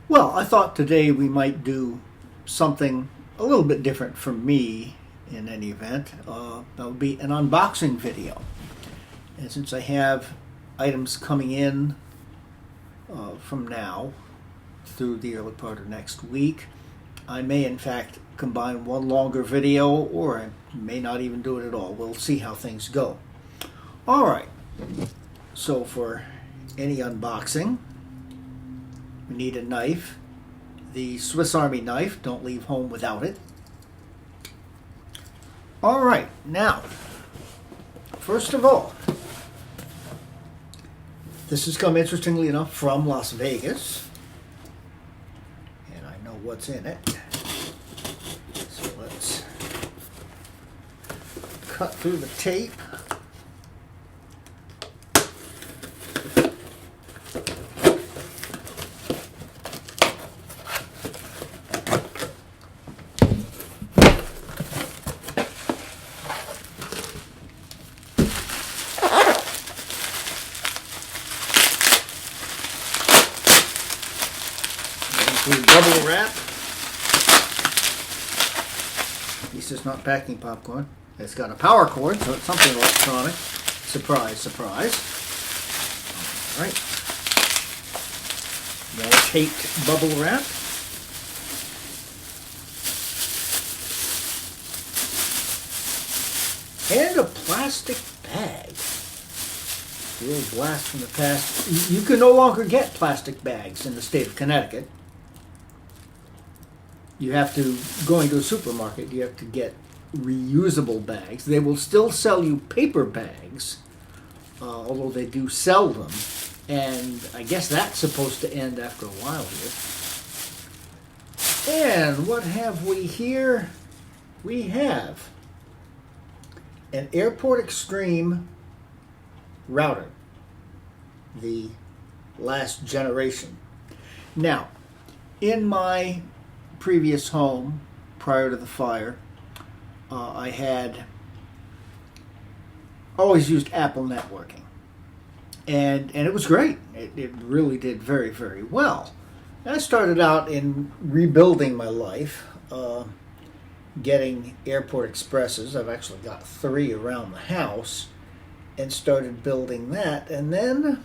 Well, I thought today we might do something a little bit different from me in any event. That would be an unboxing video. And since I have items coming in from now through the early part of next week, I may in fact combine one longer video, or I may not even do it at all. We'll see how things go. All right, so for any unboxing, we need a knife. The Swiss Army knife, don't leave home without it. All right, now, first of all, this has come, interestingly enough, from Las Vegas. And I know what's in it. So let's cut through the tape. Bubble wrap. At least it's not packing popcorn. It's got a power cord, so it's something electronic. Surprise, surprise. All right. More taped bubble wrap. And a plastic bag. The old blast from the past. You can no longer get plastic bags in the state of Connecticut. You have to, going to a supermarket, you have to get reusable bags. They will still sell you paper bags, although they do sell them. And I guess that's supposed to end after a while here. And what have we here? We have an Airport Extreme router, the last generation. Now, in my previous home, prior to the fire, I had always used Apple networking, and it was great. It really did very, very well. I started out in rebuilding my life, getting Airport Expresses. I've actually got 3 around the house, and started building that. And then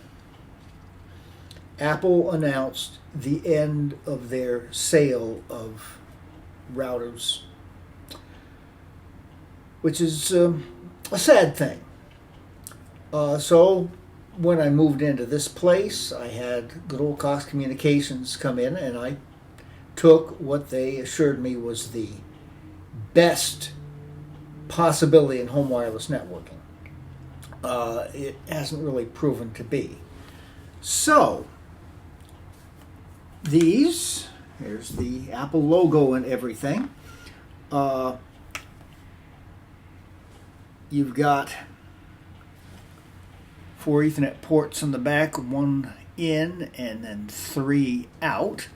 Apple announced the end of their sale of routers, which is a sad thing. So when I moved into this place, I had good old Cox Communications come in, and I took what they assured me was the best possibility in home wireless networking. It hasn't really proven to be. So these, here's the Apple logo and everything. You've got 4 Ethernet ports on the back, 1 in and then 3 out.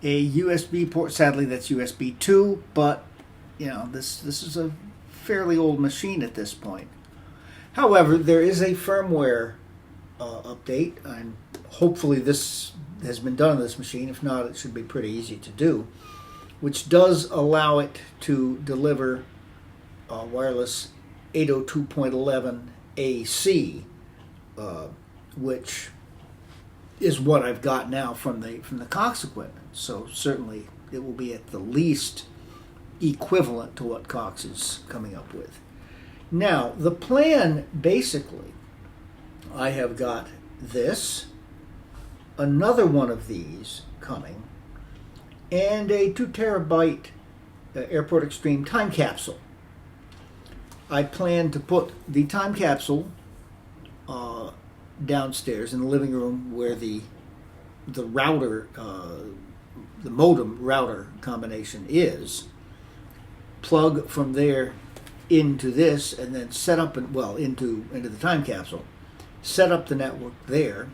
A USB port, sadly that's USB 2, but you know, this is a fairly old machine at this point. However, there is a firmware update, and hopefully this has been done on this machine. If not, it should be pretty easy to do, which does allow it to deliver wireless 802.11 AC, which is what I've got now from the Cox equipment. So certainly it will be at the least equivalent to what Cox is coming up with. Now, the plan, basically, I have got this, another one of these coming, and a 2 terabyte Airport Extreme time capsule. I plan to put the time capsule downstairs in the living room where the router, the modem router combination is, plug from there into this, and then set up, into the time capsule, set up the network there,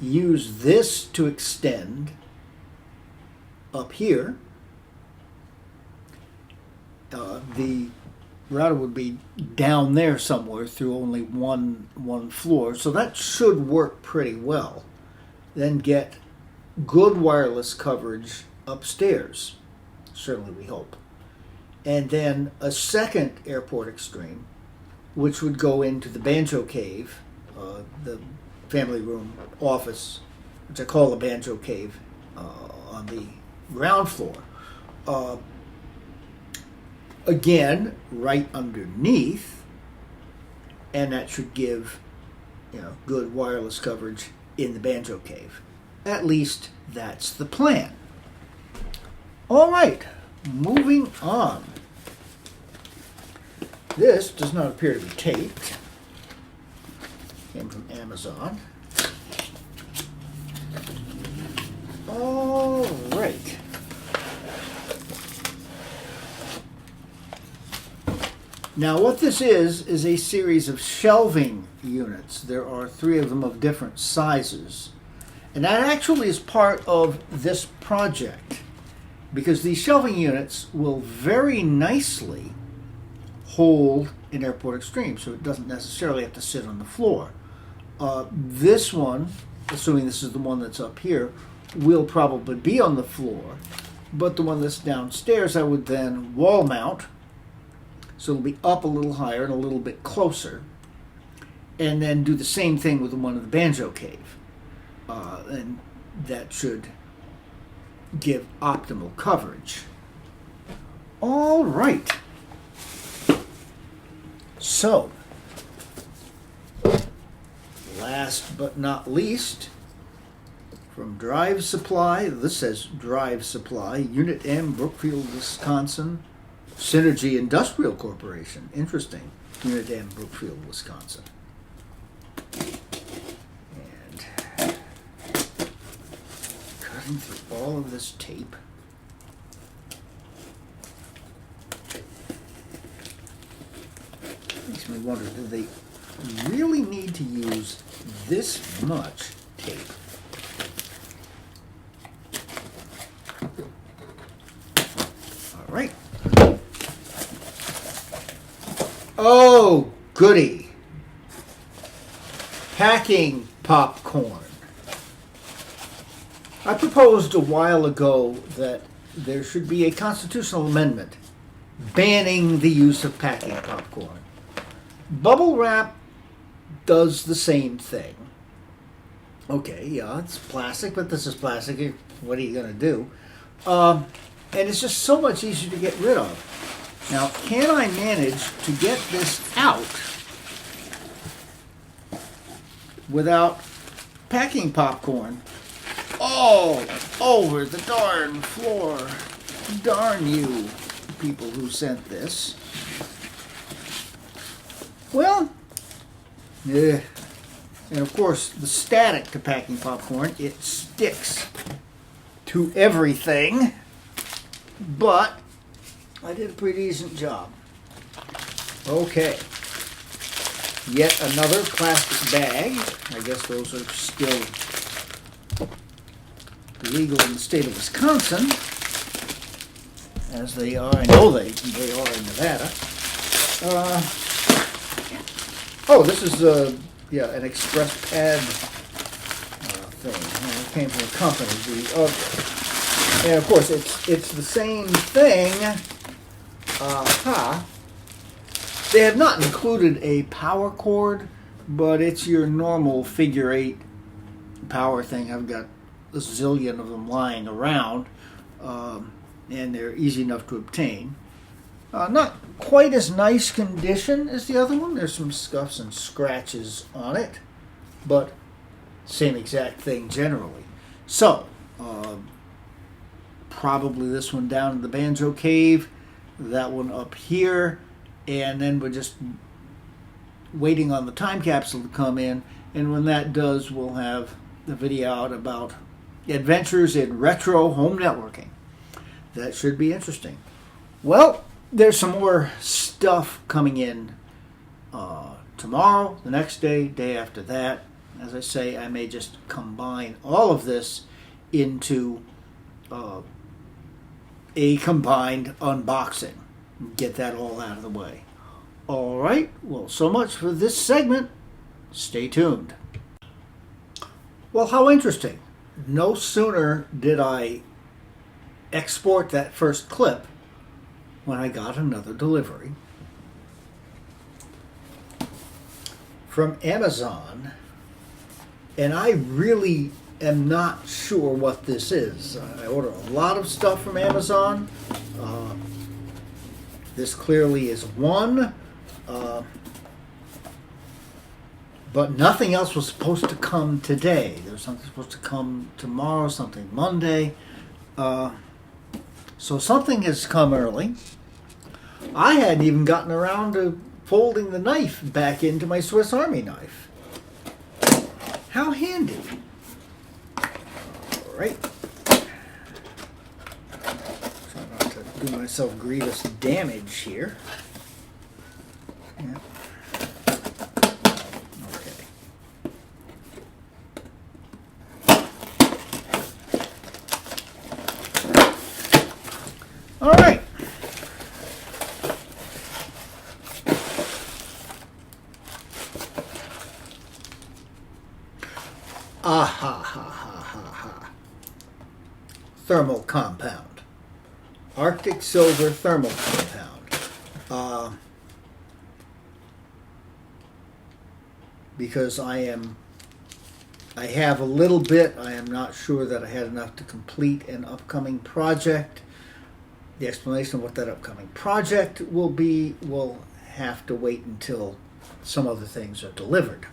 use this to extend up here. The router would be down there somewhere through only one floor, so that should work pretty well. Then get good wireless coverage upstairs. Certainly we hope. And then a second airport extreme, which would go into the Banjo Cave, the family room office, which I call the Banjo Cave, on the ground floor. Again, right underneath, and that should give, good wireless coverage in the Banjo Cave. At least that's the plan. All right, moving on. This does not appear to be taped. Came from Amazon. All right. Now what this is a series of shelving units. There are 3 of them of different sizes. And that actually is part of this project, because these shelving units will very nicely hold an airport extreme, so it doesn't necessarily have to sit on the floor. This one, assuming this is the one that's up here, will probably be on the floor, but the one that's downstairs I would then wall mount, so it'll be up a little higher and a little bit closer, and then do the same thing with the one in the Banjo Cave. And that should give optimal coverage. All right. So, last but not least, from Drive Supply, this says Drive Supply, Unit M, Brookfield, Wisconsin, Synergy Industrial Corporation. Interesting. Unit M, Brookfield, Wisconsin. And cutting through all of this tape. Makes me wonder, do they really need to use this much tape? All right. Oh, goody. Packing popcorn. I proposed a while ago that there should be a constitutional amendment banning the use of packing popcorn. Bubble wrap does the same thing. Okay, yeah, it's plastic, but this is plastic. What are you going to do? And it's just so much easier to get rid of. Now, can I manage to get this out without packing popcorn all over the darn floor? Darn you, people who sent this. Well, yeah. And of course, the static to packing popcorn, it sticks to everything, but I did a pretty decent job. Okay. Yet another plastic bag. I guess those are still legal in the state of Wisconsin, as they are. I know they are in Nevada. This is an express pad thing. It came from a company. And of course, it's the same thing. They have not included a power cord, but it's your normal figure 8 power thing. I've got a zillion of them lying around, and they're easy enough to obtain. Not quite as nice condition as the other one. There's some scuffs and scratches on it, but same exact thing generally. So, probably this one down in the Banjo Cave, that one up here, and then we're just waiting on the time capsule to come in, and when that does, we'll have the video out about adventures in retro home networking. That should be interesting. Well, there's some more stuff coming in tomorrow, the next day, day after that. As I say, I may just combine all of this into a combined unboxing. Get that all out of the way. All right, well, so much for this segment. Stay tuned. Well, how interesting. no sooner did I export that first clip when I got another delivery from Amazon, and I really am not sure what this is. I order a lot of stuff from Amazon. This clearly is one, but nothing else was supposed to come today. There was something supposed to come tomorrow, something Monday. So something has come early. I hadn't even gotten around to folding the knife back into my Swiss Army knife. How handy. All right. Try not to do myself grievous damage here. Yeah. Okay. All right. Ah ha ha ha ha ha. Thermal compound. Arctic silver thermal compound. Because I have a little bit. I am not sure that I had enough to complete an upcoming project. The explanation of what that upcoming project will be will have to wait until some other things are delivered.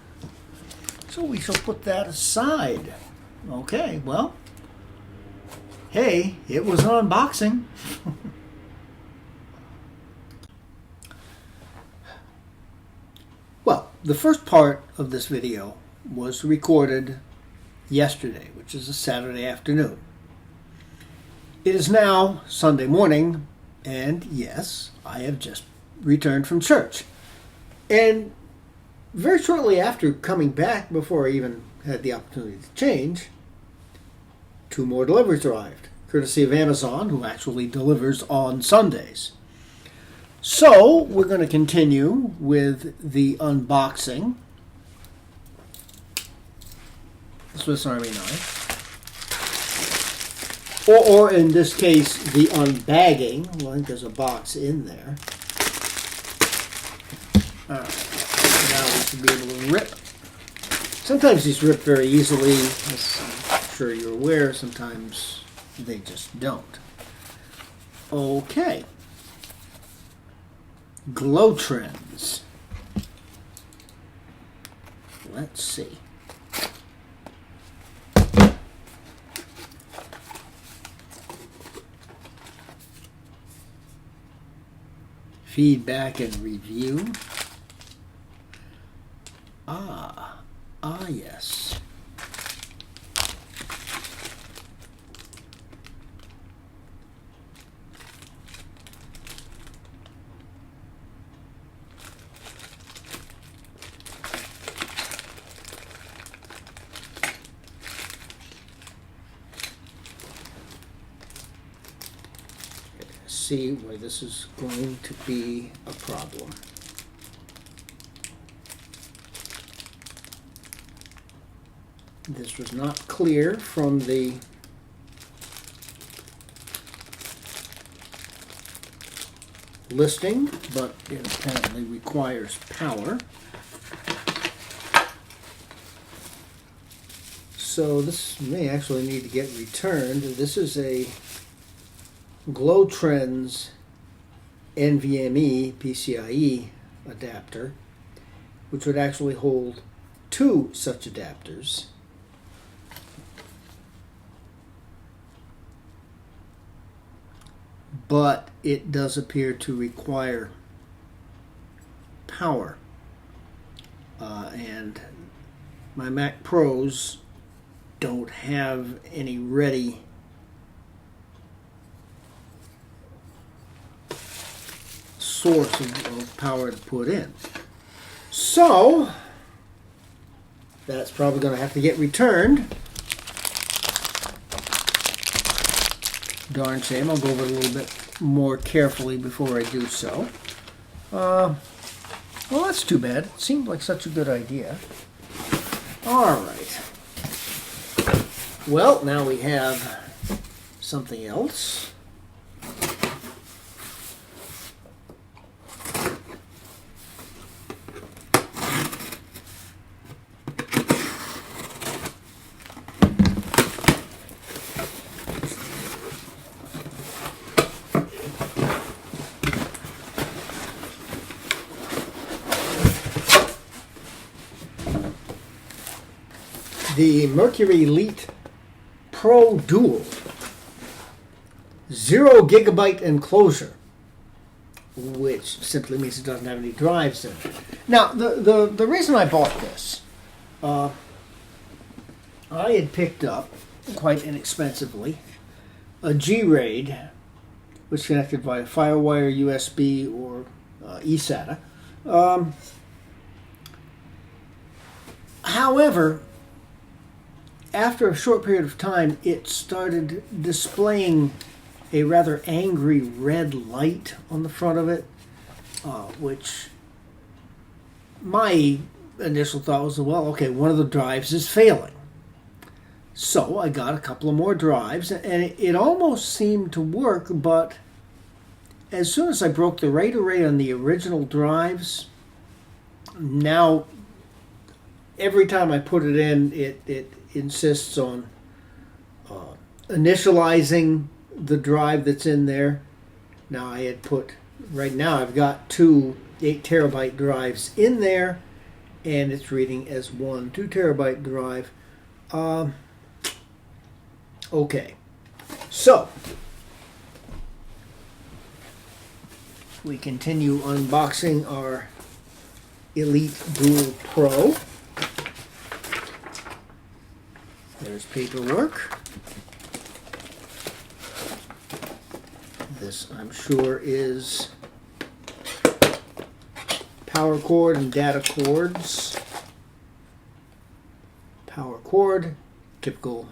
So we shall put that aside. Okay, well, hey, it was an unboxing. Well, the first part of this video was recorded yesterday, which is a Saturday afternoon. It is now Sunday morning, and yes, I have just returned from church. And very shortly after coming back, before I even had the opportunity to change, 2 more deliveries arrived, courtesy of Amazon, who actually delivers on Sundays. So, we're going to continue with the unboxing. The Swiss Army knife. Or in this case, the unbagging. Well, I think there's a box in there. All right. Now we should be able to rip. Sometimes these rip very easily, as I'm sure you're aware. Sometimes they just don't. Okay. Glow trends. Let's see. Feedback and review. Yes. See where this is going to be a problem. This was not clear from the listing, but it apparently requires power. So this may actually need to get returned. This is a Glow Trends NVMe PCIe adapter, which would actually hold 2 such adapters. But it does appear to require power. And my Mac Pros don't have any ready source of power to put in. So that's probably going to have to get returned. Darn shame. I'll go over it a little bit more carefully before I do so. Well, that's too bad. It seemed like such a good idea. All right. Well, now we have something else. The Mercury Elite Pro Dual 0 gigabyte enclosure, which simply means it doesn't have any drives in it. Now, the reason I bought this, I had picked up, quite inexpensively, a G-Raid, which connected via FireWire, USB, or eSATA. However, after a short period of time, it started displaying a rather angry red light on the front of it, which my initial thought was, well, okay, one of the drives is failing. So I got a couple of more drives, and it almost seemed to work, but as soon as I broke the RAID array on the original drives, now every time I put it in, it insists on initializing the drive that's in there. Now I had put, right now I've got two 8 terabyte drives in there, and it's reading as one 2 terabyte drive. Okay, so we continue unboxing our Elite Dual Pro. There's paperwork. This, I'm sure, is power cord and data cords. Power cord, typical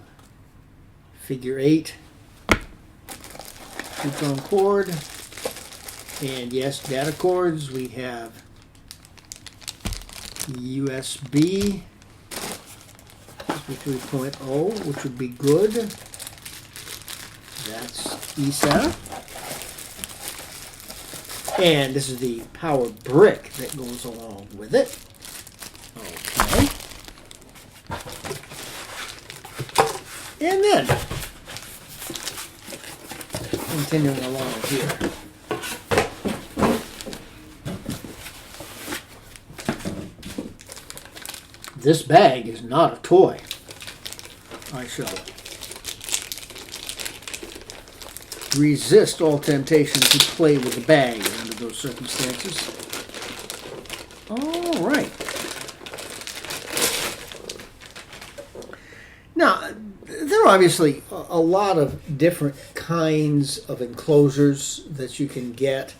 figure 8. 2-prong cord. And yes, data cords. We have USB 3.0, which would be good. That's eSATA. And this is the power brick that goes along with it. Okay. And then, continuing along here. This bag is not a toy. I shall resist all temptation to play with the bag under those circumstances. All right. Now, there are obviously a lot of different kinds of enclosures that you can get.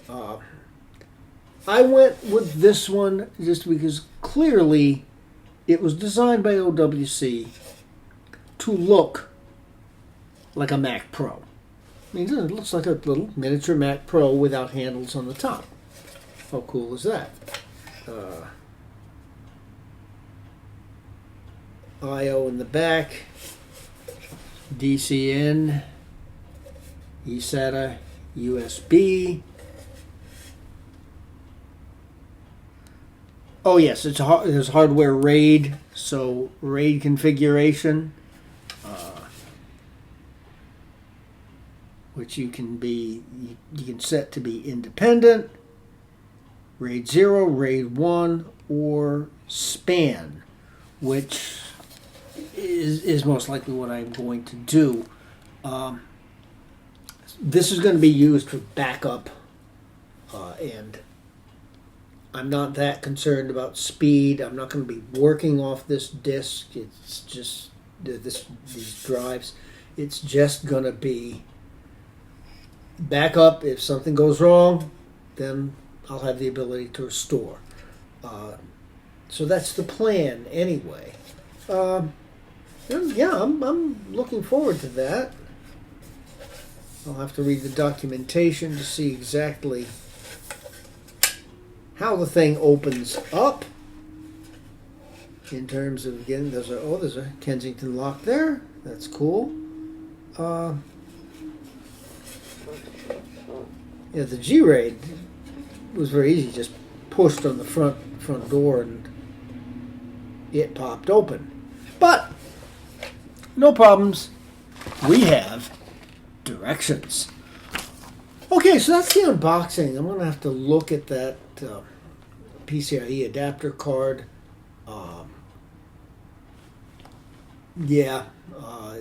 I went with this one just because clearly it was designed by OWC to look like a Mac Pro. I mean, it looks like a little miniature Mac Pro without handles on the top. How cool is that? I/O in the back, DC in, eSATA, USB. Oh yes, there's hardware RAID, so RAID configuration, which you can set to be independent, RAID 0, RAID 1, or SPAN, which is most likely what I'm going to do. This is going to be used for backup, and I'm not that concerned about speed. I'm not going to be working off this disk. It's just these drives. It's just going to be backup. If something goes wrong, then I'll have the ability to restore. So that's the plan anyway. Yeah, I'm looking forward to that. I'll have to read the documentation to see exactly how the thing opens up. in terms of, again, there's a Kensington lock there. That's cool. Yeah, the G-Raid was very easy. Just pushed on the front door and it popped open. But no problems. We have directions. Okay, so that's the unboxing. I'm going to have to look at that PCIe adapter card.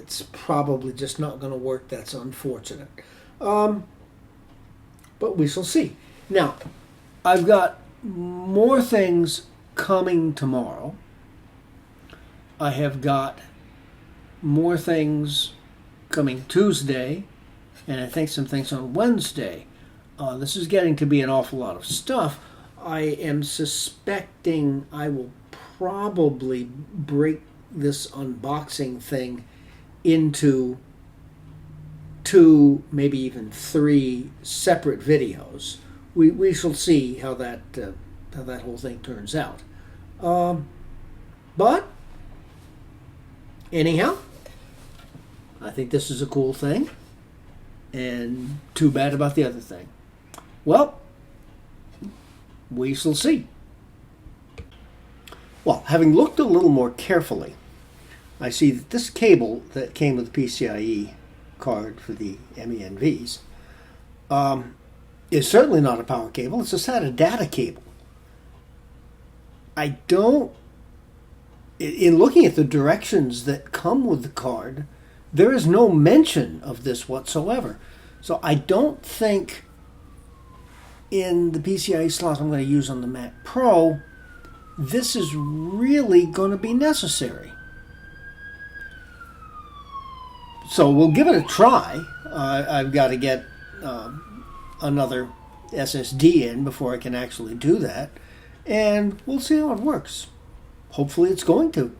It's probably just not going to work. That's unfortunate. But we shall see. Now, I've got more things coming tomorrow. I have got more things coming Tuesday, and I think some things on Wednesday. This is getting to be an awful lot of stuff. I am suspecting I will probably break this unboxing thing into 2, maybe even 3 separate videos. We shall see how that whole thing turns out. But anyhow, I think this is a cool thing, and too bad about the other thing. Well, we shall see. Well, having looked a little more carefully, I see that this cable that came with the PCIe card for the MENVs is certainly not a power cable. It's a SATA data cable. In looking at the directions that come with the card, there is no mention of this whatsoever. So I don't think in the PCIe slot I'm going to use on the Mac Pro, this is really going to be necessary. So we'll give it a try. I've got to get another SSD in before I can actually do that. And we'll see how it works. Hopefully it's going to.